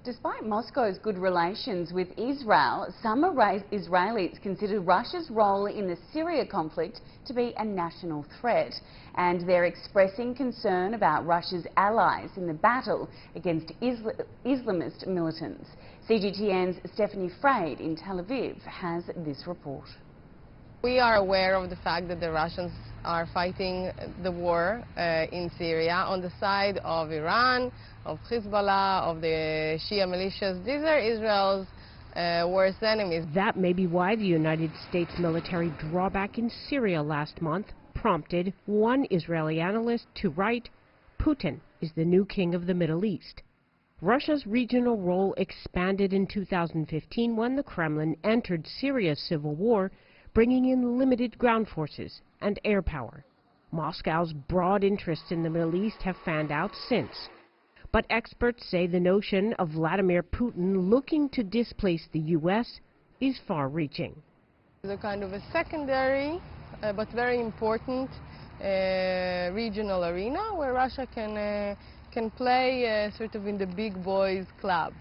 Despite Moscow's good relations with Israel, some Israelis consider Russia's role in the Syria conflict to be a national threat, and they're expressing concern about Russia's allies in the battle against Islamist militants. CGTN's Stephanie Freid in Tel Aviv has this report. We are aware of the fact that the Russians are fighting the war in Syria on the side of Iran, of Hezbollah, of the Shia militias. These are Israel's worst enemies. That may be why the United States military drawback in Syria last month prompted one Israeli analyst to write, "Putin is the new king of the Middle East." Russia's regional role expanded in 2015 when the Kremlin entered Syria's civil war, bringing in limited ground forces and air power. Moscow's broad interests in the Middle East have fanned out since. But experts say the notion of Vladimir Putin looking to displace the U.S. is far-reaching. It's a kind of a secondary but very important regional arena where Russia can play sort of in the big boys club.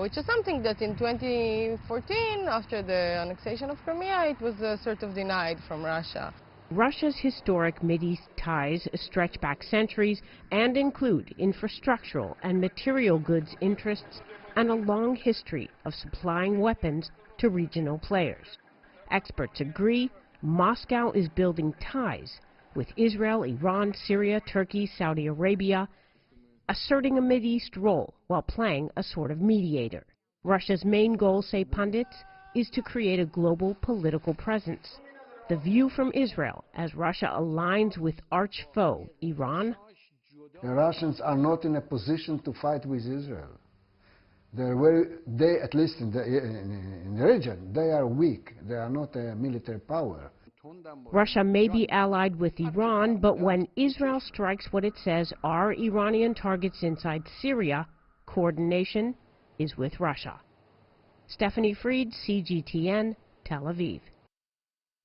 Which is something that in 2014, after the annexation of Crimea, it was sort of denied from Russia. Russia's historic Mideast ties stretch back centuries and include infrastructural and material goods interests and a long history of supplying weapons to regional players. Experts agree Moscow is building ties with Israel, Iran, Syria, Turkey, Saudi Arabia, asserting a Mideast role while playing a sort of mediator. Russia's main goal, say pundits, is to create a global political presence. The view from Israel as Russia aligns with arch foe Iran. The Russians are not in a position to fight with Israel. They at least in the region, they are weak. They are not a military power. Russia may be allied with Iran, but when Israel strikes what it says are Iranian targets inside Syria, coordination is with Russia. Stephanie Freid, CGTN, Tel Aviv.